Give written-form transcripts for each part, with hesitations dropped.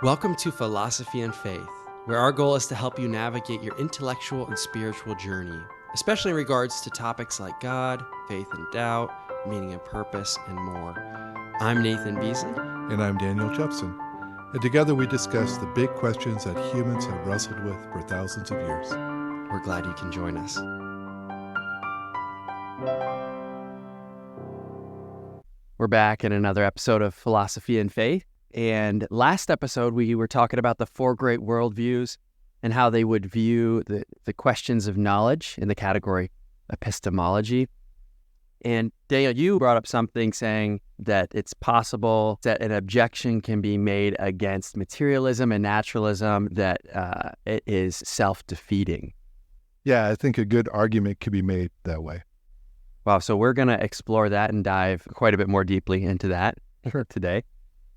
Welcome to Philosophy and Faith, where our goal is to help you navigate your intellectual and spiritual journey, especially in regards to topics like God, faith and doubt, meaning and purpose, and more. I'm Nathan Beasley. And I'm Daniel Jepson. And together we discuss the big questions that humans have wrestled with for thousands of years. We're glad you can join us. We're back in another episode of Philosophy and Faith. And last episode, we were talking about the four great worldviews and how they would view the questions of knowledge in the category epistemology. And Daniel, you brought up something saying that it's possible that an objection can be made against materialism and naturalism, that it is self-defeating. Yeah, I think a good argument could be made that way. Wow, so we're going to explore that and dive quite a bit more deeply into that today.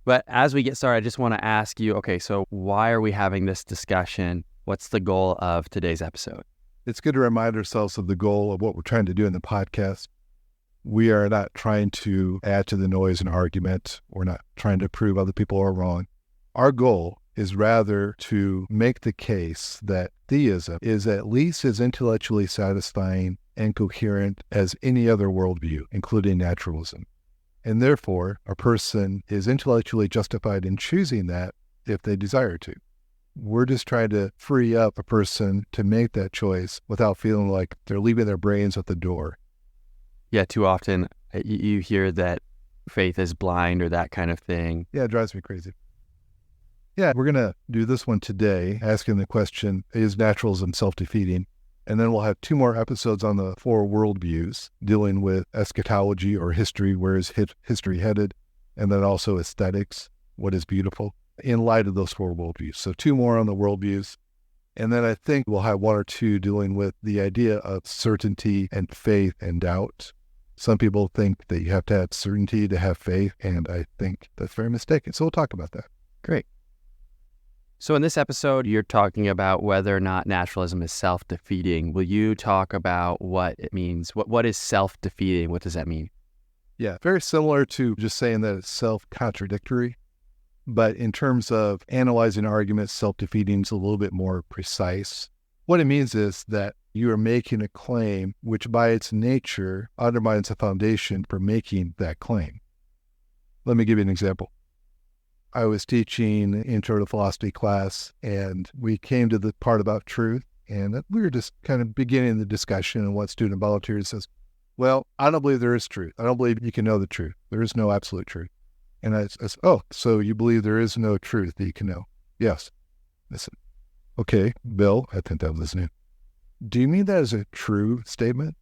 But as we get started, I just want to ask you, okay, so why are we having this discussion? What's the goal of today's episode? It's good to remind ourselves of the goal of what we're trying to do in the podcast. We are not trying to add to the noise in argument. We're not trying to prove other people are wrong. Our goal is rather to make the case that theism is at least as intellectually satisfying and coherent as any other worldview, including naturalism. And therefore, a person is intellectually justified in choosing that if they desire to. We're just trying to free up a person to make that choice without feeling like they're leaving their brains at the door. Yeah, too often you hear that faith is blind or that kind of thing. Yeah, it drives me crazy. Yeah, we're going to do this one today, asking the question, is naturalism self-defeating? And then we'll have two more episodes on the four worldviews, dealing with eschatology or history, where is history headed, and then also aesthetics, what is beautiful, in light of those four worldviews. So two more on the worldviews. And then I think we'll have one or two dealing with the idea of certainty and faith and doubt. Some people think that you have to have certainty to have faith, and I think that's very mistaken. So we'll talk about that. Great. So in this episode, you're talking about whether or not naturalism is self-defeating. Will you talk about what it means? What is self-defeating? What does that mean? Yeah, very similar to just saying that it's self-contradictory. But in terms of analyzing arguments, self-defeating is a little bit more precise. What it means is that you are making a claim which by its nature undermines the foundation for making that claim. Let me give you an example. I was teaching intro to philosophy class, and we came to the part about truth, and we were just kind of beginning the discussion, and one student volunteered says, well, I don't believe there is truth. I don't believe you can know the truth. There is no absolute truth. And I said, oh, so you believe there is no truth that you can know? Yes. I said, okay, Bill, I think that was his name. Do you mean that as a true statement?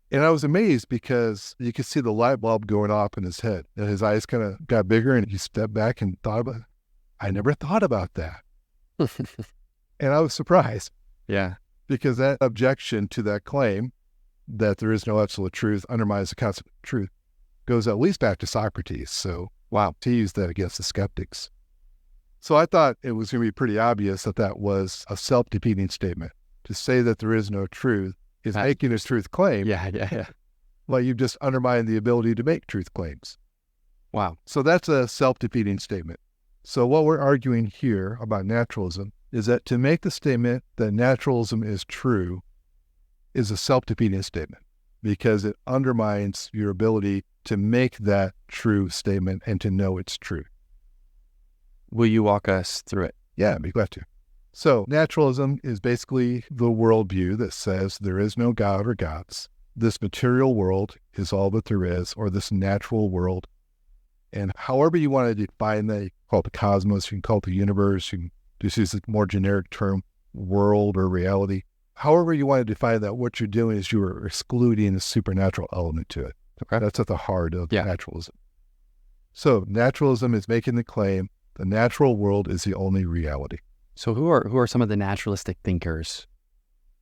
And I was amazed because you could see the light bulb going off in his head, and his eyes kind of got bigger, and he stepped back and thought about it. I never thought about that. And I was surprised. Yeah. Because that objection to that claim that there is no absolute truth undermines the concept of truth goes at least back to Socrates. So, wow, he used that against the skeptics. So I thought it was going to be pretty obvious that that was a self-defeating statement. To say that there is no truth is making a truth claim. Yeah. Well, you've just undermined the ability to make truth claims. Wow. So that's a self-defeating statement. So what we're arguing here about naturalism is that to make the statement that naturalism is true is a self-defeating statement because it undermines your ability to make that true statement and to know it's true. Will you walk us through it? Yeah, I'd be glad to. So naturalism is basically the worldview that says there is no God or gods. This material world is all that there is, or this natural world. And however you want to define that, you can call it the cosmos, you can call it the universe, you can just use a more generic term, world or reality. However you want to define that, what you're doing is you are excluding the supernatural element to it. Okay. That's at the heart of naturalism. So naturalism is making the claim the natural world is the only reality. So who are some of the naturalistic thinkers?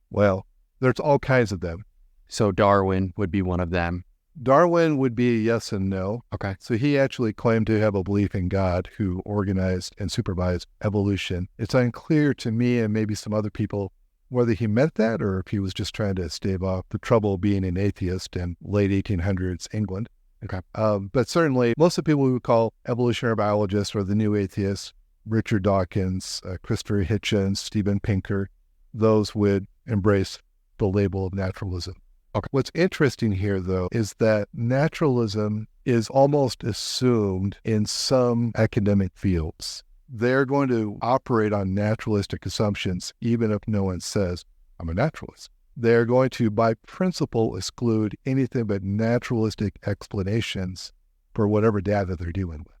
Well, there's all kinds of them. So Darwin would be one of them. Darwin would be yes and no. Okay. So he actually claimed to have a belief in God who organized and supervised evolution. It's unclear to me and maybe some other people whether he meant that or if he was just trying to stave off the trouble of being an atheist in late 1800s England. Okay. But certainly most of the people we would call evolutionary biologists or the new atheists Richard Dawkins, Christopher Hitchens, Steven Pinker, those would embrace the label of naturalism. Okay. What's interesting here, though, is that naturalism is almost assumed in some academic fields. They're going to operate on naturalistic assumptions, even if no one says, I'm a naturalist. They're going to, by principle, exclude anything but naturalistic explanations for whatever data they're dealing with.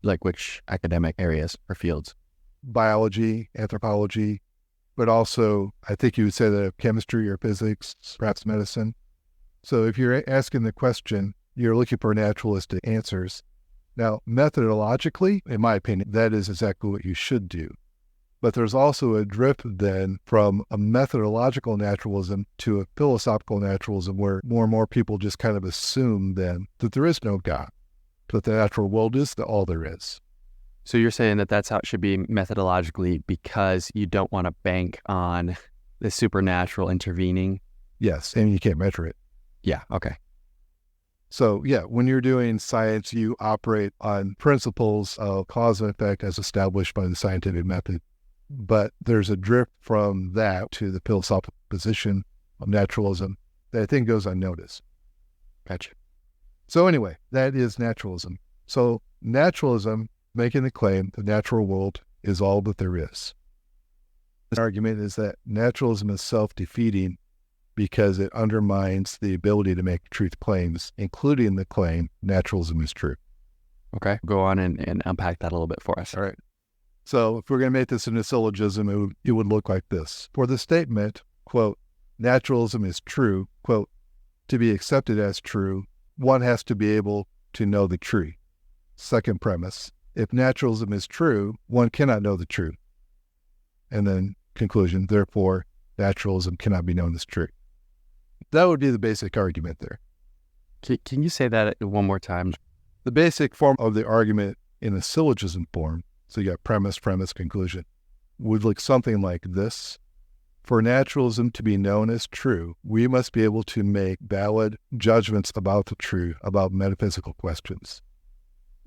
Like which academic areas or fields? Biology, anthropology, but also, I think you would say that of chemistry or physics, perhaps medicine. So if you're asking the question, you're looking for naturalistic answers. Now, methodologically, in my opinion, that is exactly what you should do. But there's also a drift then from a methodological naturalism to a philosophical naturalism where more and more people just kind of assume then that there is no God, that the natural world is all there is. So you're saying that that's how it should be methodologically because you don't want to bank on the supernatural intervening? Yes, and you can't measure it. Yeah, okay. So yeah, when you're doing science, you operate on principles of cause and effect as established by the scientific method. But there's a drift from that to the philosophical position of naturalism that I think goes unnoticed. Gotcha. So anyway, that is naturalism. So naturalism, making the claim the natural world is all that there is. The argument is that naturalism is self-defeating because it undermines the ability to make truth claims, including the claim naturalism is true. Okay, go on and unpack that a little bit for us. All right. So if we're going to make this into a syllogism, it would look like this. For the statement, quote, naturalism is true, quote, to be accepted as true, one has to be able to know the tree. Second premise, if naturalism is true, one cannot know the truth. And then conclusion, therefore, naturalism cannot be known as true. That would be the basic argument there. Can you say that one more time? The basic form of the argument in a syllogism form, so you got premise, conclusion, would look something like this. For naturalism to be known as true, we must be able to make valid judgments about the truth, about metaphysical questions.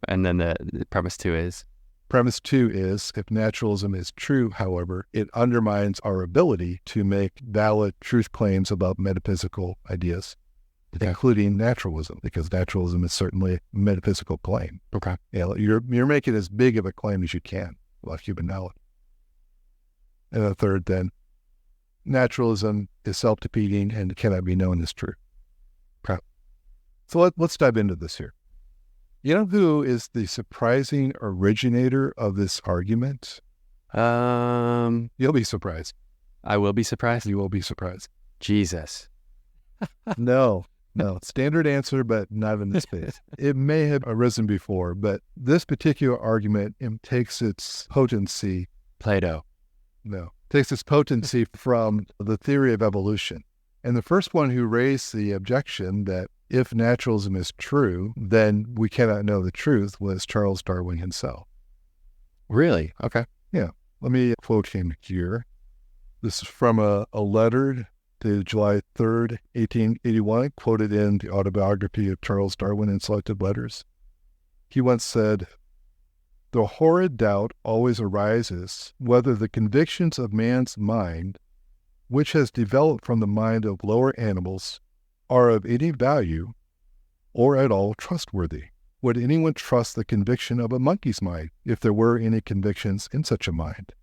And then the premise 2 is? Premise 2 is, if naturalism is true, however, it undermines our ability to make valid truth claims about metaphysical ideas, including naturalism, because naturalism is certainly a metaphysical claim. Okay. Yeah, you're making as big of a claim as you can about human knowledge. And the third, then, naturalism is self-defeating and cannot be known as true. Okay. So let's dive into this here. You know who is the surprising originator of this argument? You'll be surprised. I will be surprised? You will be surprised. Jesus. No. Standard answer, but not in this case. It may have arisen before, but this particular argument takes its potency. Plato. No. Takes its potency from the theory of evolution. And the first one who raised the objection that if naturalism is true, then we cannot know the truth was Charles Darwin himself. Really? Okay. Yeah. Let me quote him here. This is from a letter dated July 3rd, 1881, quoted in the autobiography of Charles Darwin in Selected Letters. He once said, "The horrid doubt always arises whether the convictions of man's mind, which has developed from the mind of lower animals, are of any value or at all trustworthy. Would anyone trust the conviction of a monkey's mind if there were any convictions in such a mind?"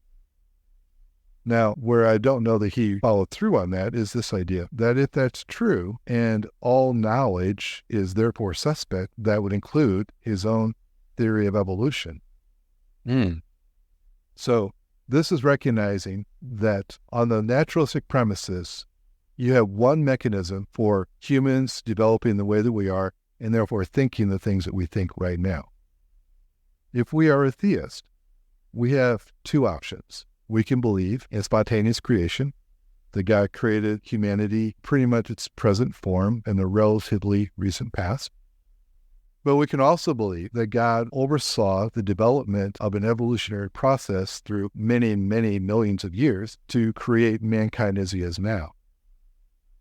Now, where I don't know that he followed through on that is this idea that if that's true and all knowledge is therefore suspect, that would include his own theory of evolution. So this is recognizing that on the naturalistic premises, you have one mechanism for humans developing the way that we are and therefore thinking the things that we think right now. If we are a theist, we have two options. We can believe in spontaneous creation. The God created humanity pretty much its present form in the relatively recent past. But we can also believe that God oversaw the development of an evolutionary process through many, many millions of years to create mankind as he is now.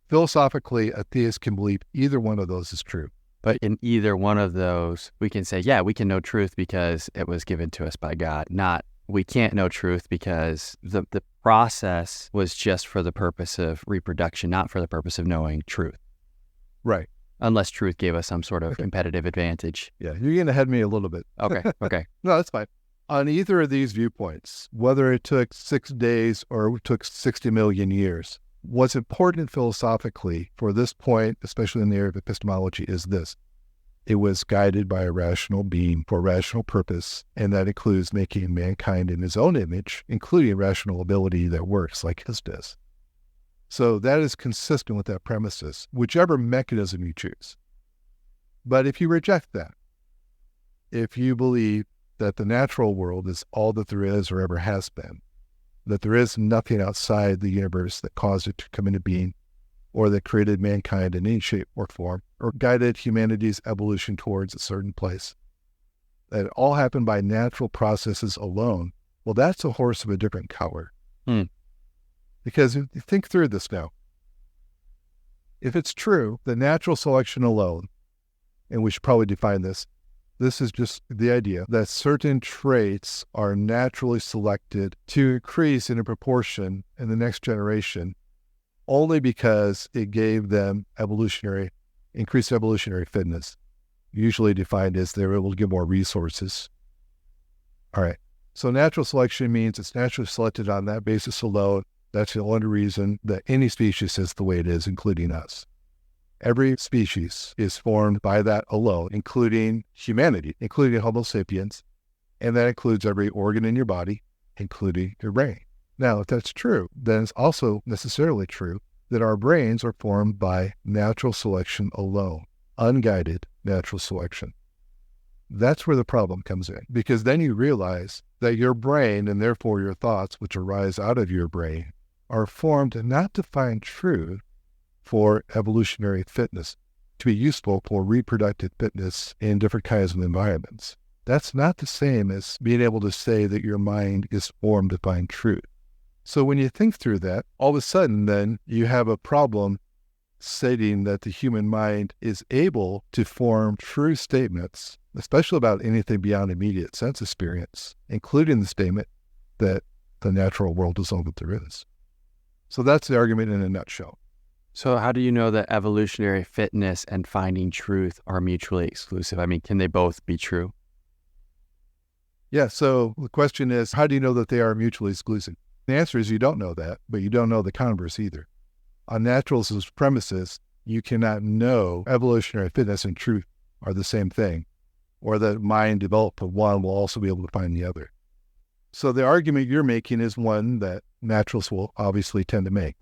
Philosophically, a theist can believe either one of those is true. But in either one of those, we can say, yeah, we can know truth because it was given to us by God. Not, we can't know truth because the process was just for the purpose of reproduction, not for the purpose of knowing truth. Right. Unless truth gave us some sort of competitive advantage. Yeah, you're getting ahead of me a little bit. Okay. No, that's fine. On either of these viewpoints, whether it took 6 days or it took 60 million years, what's important philosophically for this point, especially in the area of epistemology, is this. It was guided by a rational being for a rational purpose, and that includes making mankind in his own image, including rational ability that works like his does. So that is consistent with that premises, whichever mechanism you choose. But if you reject that, if you believe that the natural world is all that there is or ever has been, that there is nothing outside the universe that caused it to come into being, or that created mankind in any shape or form, or guided humanity's evolution towards a certain place, that it all happened by natural processes alone, well, that's a horse of a different color. Because think through this now. If it's true, the natural selection alone, and we should probably define this is just the idea that certain traits are naturally selected to increase in a proportion in the next generation only because it gave them increased evolutionary fitness, usually defined as they're able to get more resources. All right. So natural selection means it's naturally selected on that basis alone. That's the only reason that any species is the way it is, including us. Every species is formed by that alone, including humanity, including Homo sapiens, and that includes every organ in your body, including your brain. Now, if that's true, then it's also necessarily true that our brains are formed by natural selection alone, unguided natural selection. That's where the problem comes in, because then you realize that your brain, and therefore your thoughts, which arise out of your brain, are formed not to find truth for evolutionary fitness, to be useful for reproductive fitness in different kinds of environments. That's not the same as being able to say that your mind is formed to find truth. So when you think through that, all of a sudden then you have a problem stating that the human mind is able to form true statements, especially about anything beyond immediate sense experience, including the statement that the natural world is all that there is. So that's the argument in a nutshell. So how do you know that evolutionary fitness and finding truth are mutually exclusive? I mean, can they both be true? Yeah, so the question is, how do you know that they are mutually exclusive? The answer is you don't know that, but you don't know the converse either. On naturalism's premises, you cannot know evolutionary fitness and truth are the same thing, or that mind developed of one will also be able to find the other. So the argument you're making is one that naturalists will obviously tend to make.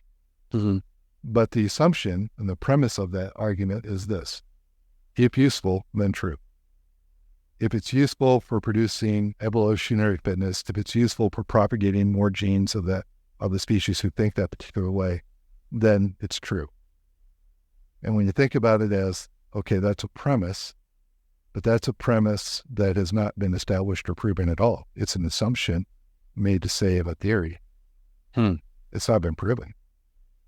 Mm-hmm. But the assumption and the premise of that argument is this: if useful, then true. If it's useful for producing evolutionary fitness, if it's useful for propagating more genes of the species who think that particular way, then it's true. And when you think about it as, okay, that's a premise, but that's a premise that has not been established or proven at all. It's an assumption made to say of a theory. It's not been proven.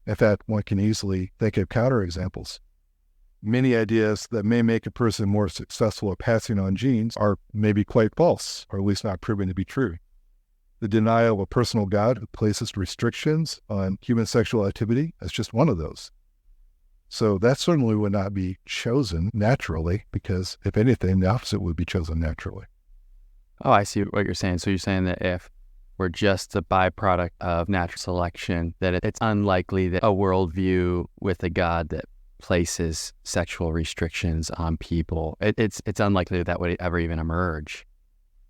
In fact, one can easily think of counterexamples. Many ideas that may make a person more successful at passing on genes are maybe quite false, or at least not proven to be true. The denial of a personal God who places restrictions on human sexual activity is just one of those. So that certainly would not be chosen naturally, because if anything, the opposite would be chosen naturally. Oh, I see what you're saying. So you're saying that if we're just a byproduct of natural selection, that it's unlikely that a worldview with a God that places sexual restrictions on people, it's unlikely that would ever even emerge.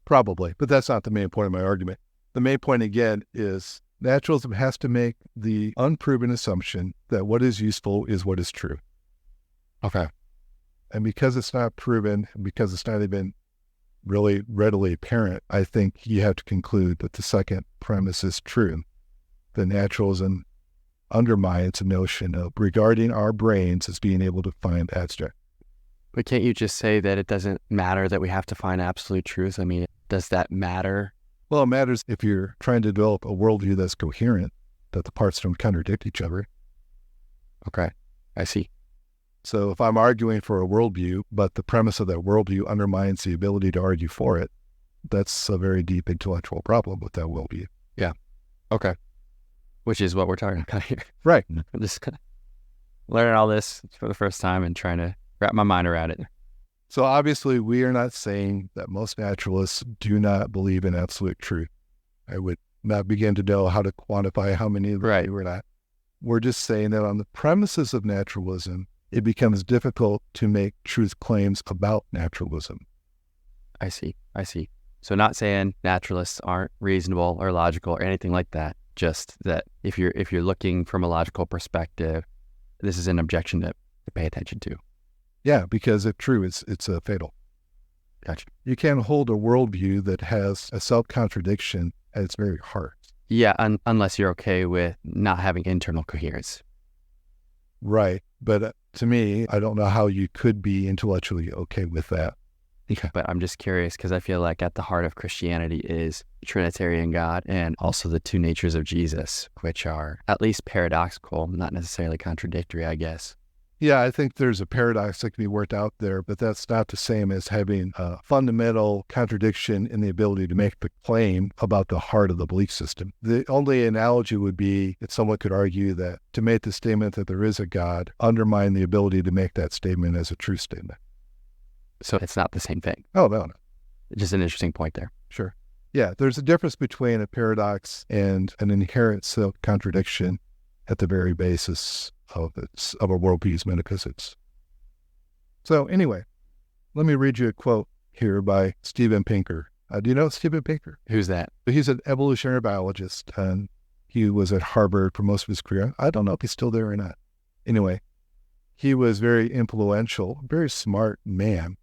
Probably, but that's not the main point of my argument. The main point, again, is naturalism has to make the unproven assumption that what is useful is what is true. Okay. And because it's not proven, because it's not even really readily apparent, I think you have to conclude that the second premise is true. The naturalism undermines the notion of regarding our brains as being able to find abstract. But can't you just say that it doesn't matter that we have to find absolute truth? I mean, does that matter? Well, it matters if you're trying to develop a worldview that's coherent, that the parts don't contradict each other. Okay, I see. So if I'm arguing for a worldview, but the premise of that worldview undermines the ability to argue for it, that's a very deep intellectual problem with that worldview. Yeah. Okay. Which is what we're talking about here. Right. I'm just learning all this for the first time and trying to wrap my mind around it. So obviously, we are not saying that most naturalists do not believe in absolute truth. I would not begin to know how to quantify how many of them do or not. We're just saying that on the premises of naturalism, it becomes difficult to make truth claims about naturalism. I see. So not saying naturalists aren't reasonable or logical or anything like that. Just that if you're looking from a logical perspective, this is an objection to pay attention to. Yeah, because if true, it's fatal. Gotcha. You can't hold a worldview that has a self-contradiction at its very heart. Yeah, unless you're okay with not having internal coherence. Right. But to me, I don't know how you could be intellectually okay with that. Yeah. But I'm just curious because I feel like at the heart of Christianity is Trinitarian God and also the two natures of Jesus, which are at least paradoxical, not necessarily contradictory, I guess. Yeah, I think there's a paradox that can be worked out there, but that's not the same as having a fundamental contradiction in the ability to make the claim about the heart of the belief system. The only analogy would be that someone could argue that to make the statement that there is a God undermine the ability to make that statement as a true statement. So it's not the same thing. Oh, no. Just an interesting point there. Sure. Yeah, there's a difference between a paradox and an inherent self-contradiction at the very basis of a worldview's metaphysics. So anyway, let me read you a quote here by Steven Pinker. Do you know Steven Pinker? Who's that? He's an evolutionary biologist, and he was at Harvard for most of his career. I don't know if he's still there or not. Anyway, he was very influential, very smart man,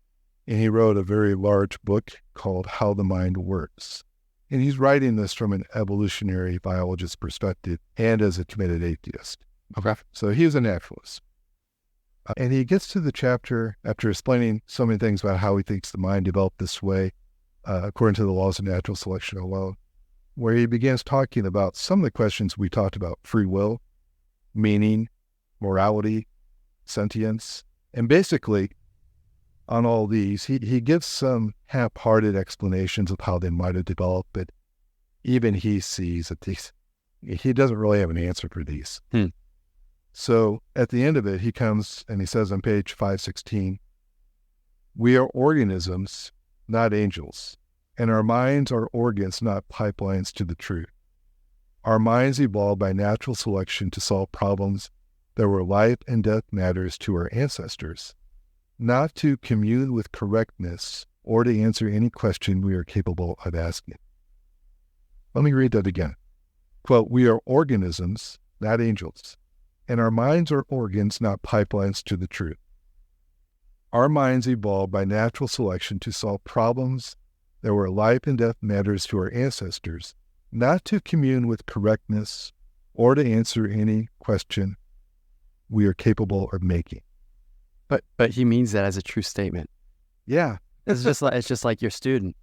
and he wrote a very large book called How the Mind Works. And he's writing this from an evolutionary biologist perspective and as a committed atheist. Okay. So he was a naturalist. And he gets to the chapter after explaining so many things about how he thinks the mind developed this way, according to the laws of natural selection alone, where he begins talking about some of the questions we talked about: free will, meaning, morality, sentience. And basically, on all these, he gives some half-hearted explanations of how they might have developed, but even he sees that he doesn't really have an answer for these. So at the end of it, he comes and he says on page 516, "We are organisms, not angels, and our minds are organs, not pipelines to the truth. Our minds evolved by natural selection to solve problems that were life and death matters to our ancestors, not to commune with correctness or to answer any question we are capable of asking." Let me read that again. Quote, "We are organisms, not angels, and our minds are organs, not pipelines to the truth. Our minds evolved by natural selection to solve problems that were life and death matters to our ancestors, not to commune with correctness or to answer any question we are capable of making." But he means that as a true statement. Yeah. It's just like your student.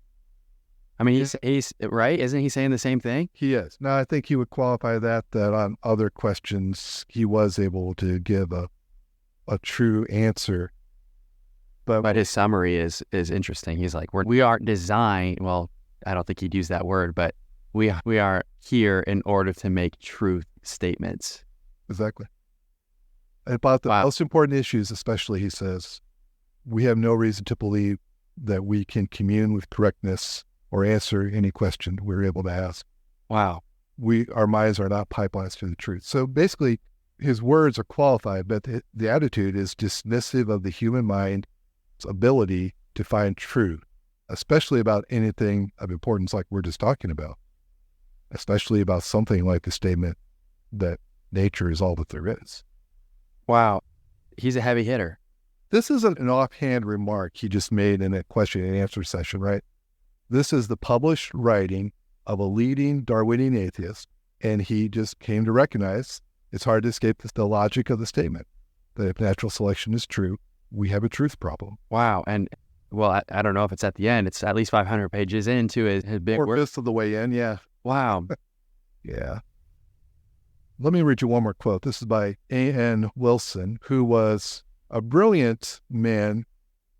I mean, he's right. Isn't he saying the same thing? He is. Now, I think he would qualify that on other questions, he was able to give a true answer. But his summary is interesting. He's like, we aren't designed, well, I don't think he'd use that word, but we are here in order to make truth statements. Exactly. About the most important issues, especially, he says, we have no reason to believe that we can commune with correctness or answer any question we're able to ask. Wow. Our minds are not pipelines to the truth. So basically, his words are qualified, but the attitude is dismissive of the human mind's ability to find truth, especially about anything of importance like we're just talking about, especially about something like the statement that nature is all that there is. Wow. He's a heavy hitter. This isn't an offhand remark he just made in a question and answer session, right? This is the published writing of a leading Darwinian atheist, and he just came to recognize it's hard to escape the logic of the statement that if natural selection is true, we have a truth problem. Wow. And, well, I don't know if it's at the end. It's at least 500 pages into his big work. 4/5 of the way in, yeah. Wow. Yeah. Let me read you one more quote. This is by A.N. Wilson, who was A brilliant man.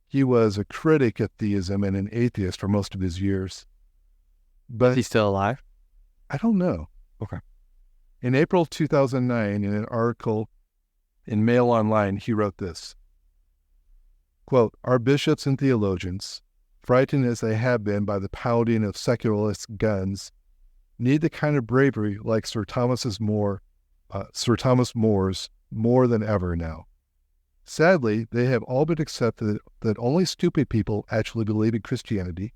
He was a critic of theism and an atheist for most of his years. But Is he still alive? I don't know. Okay. In April 2009, in an article in Mail Online, he wrote this, quote, "Our bishops and theologians, frightened as they have been by the pounding of secularist guns, need the kind of bravery like Sir Thomas More's more than ever now. Sadly, they have all but accepted that only stupid people actually believe in Christianity,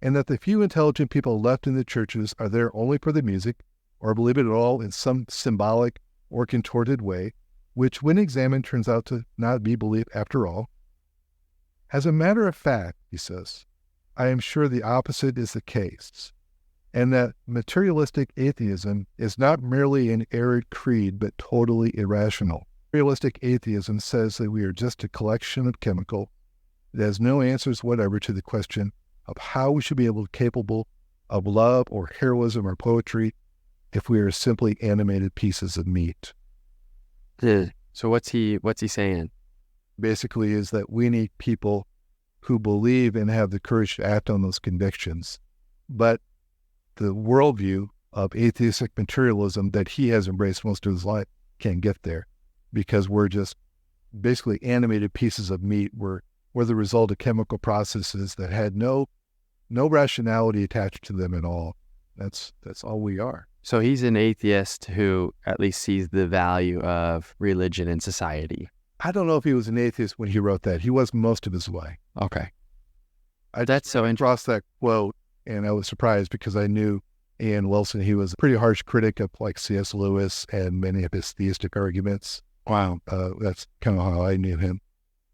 and that the few intelligent people left in the churches are there only for the music, or believe it at all in some symbolic or contorted way, which when examined turns out to not be belief after all. As a matter of fact," he says, "I am sure the opposite is the case, and that materialistic atheism is not merely an arid creed, but totally irrational. Materialistic atheism says that we are just a collection of chemical. It has no answers whatever to the question of how we should be capable of love or heroism or poetry if we are simply animated pieces of meat." So what's he saying? Basically is that we need people who believe and have the courage to act on those convictions. But the worldview of atheistic materialism that he has embraced most of his life can't get there, because we're just basically animated pieces of meat. We're the result of chemical processes that had no rationality attached to them at all. That's all we are. So he's an atheist who at least sees the value of religion in society. I don't know if he was an atheist when he wrote that. He was most of his way. Okay. I That's so interesting. crossed that quote, and I was surprised because I knew Ian Wilson. He was a pretty harsh critic of like C.S. Lewis and many of his theistic arguments. Wow. That's kind of how I knew him.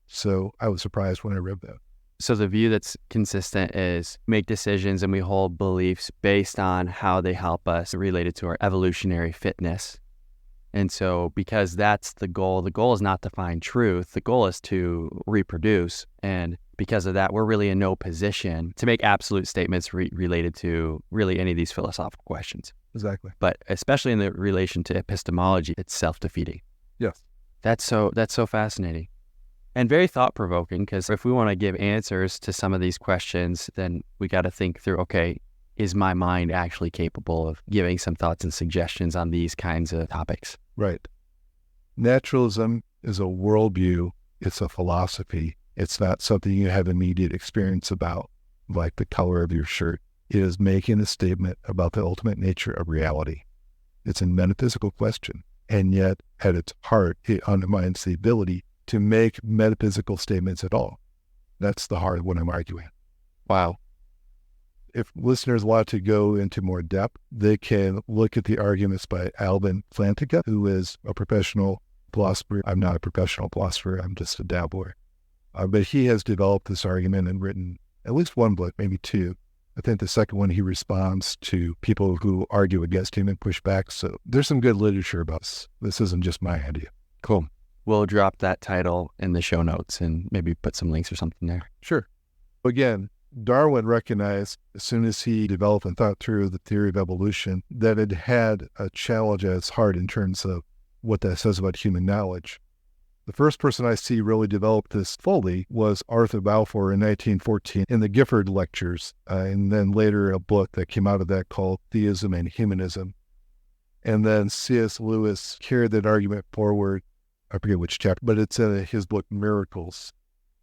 So I was surprised when I read that. So the view that's consistent is make decisions and we hold beliefs based on how they help us related to our evolutionary fitness. And so because that's the goal is not to find truth. The goal is to reproduce. And because of that, we're really in no position to make absolute statements related to really any of these philosophical questions. Exactly. But especially in the relation to epistemology, it's self-defeating. Yes. That's so fascinating. And very thought-provoking, because if we want to give answers to some of these questions, then we got to think through, okay, is my mind actually capable of giving some thoughts and suggestions on these kinds of topics? Right. Naturalism is a worldview. It's a philosophy. It's not something you have immediate experience about, like the color of your shirt. It is making a statement about the ultimate nature of reality. It's a metaphysical question, and yet at its heart, it undermines the ability to make metaphysical statements at all. That's the heart of what I'm arguing. Wow. If listeners want to go into more depth, they can look at the arguments by Alvin Plantinga, who is a professional philosopher. I'm not a professional philosopher. I'm just a dabbler. But he has developed this argument and written at least one book, maybe two. I think the second one, he responds to people who argue against him and push back. So there's some good literature about this. This isn't just my idea. Cool. We'll drop that title in the show notes and maybe put some links or something there. Sure. Again, Darwin recognized as soon as he developed and thought through the theory of evolution that it had a challenge at its heart in terms of what that says about human knowledge. The first person I see really developed this fully was Arthur Balfour in 1914 in the Gifford Lectures, and then later a book that came out of that called Theism and Humanism. And then C.S. Lewis carried that argument forward. I forget which chapter, but it's in his book Miracles.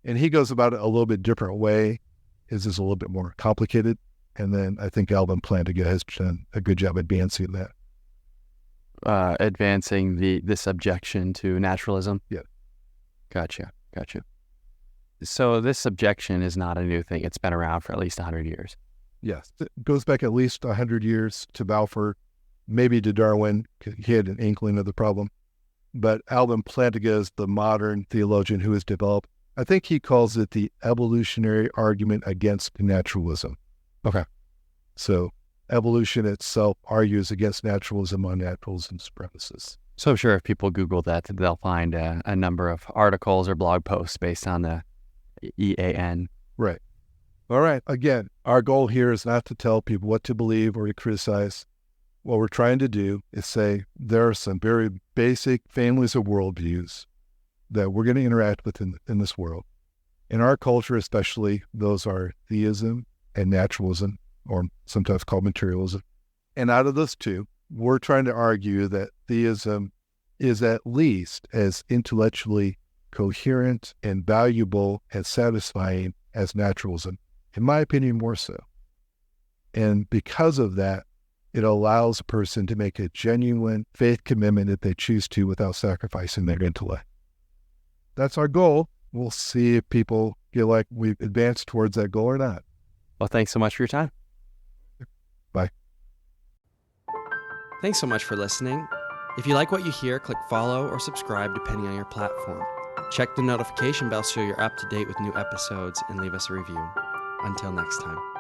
And he goes about it a little bit different way. His is a little bit more complicated. And then I think Alvin Plantinga has done a good job advancing that. Advancing this objection to naturalism? Yeah. Gotcha. So this objection is not a new thing. It's been around for at least 100 years. Yes. It goes back at least 100 years to Balfour, maybe to Darwin. He had an inkling of the problem. But Alvin Plantinga is the modern theologian who has developed, I think he calls it the evolutionary argument against naturalism. Okay. So evolution itself argues against naturalism on naturalism's premises. So I'm sure if people Google that, they'll find a number of articles or blog posts based on the EAN. Right. All right. Again, our goal here is not to tell people what to believe or to criticize. What we're trying to do is say there are some very basic families of worldviews. that we're going to interact with in this world. In our culture, especially, those are theism and naturalism, or sometimes called materialism. And out of those two, we're trying to argue that theism is at least as intellectually coherent and valuable and satisfying as naturalism. In my opinion, more so. And because of that, it allows a person to make a genuine faith commitment if they choose to without sacrificing their intellect. That's our goal. We'll see if people feel like we've advanced towards that goal or not. Well, thanks so much for your time. Bye. Thanks so much for listening. If you like what you hear, click follow or subscribe depending on your platform. Check the notification bell so you're up to date with new episodes and leave us a review. Until next time.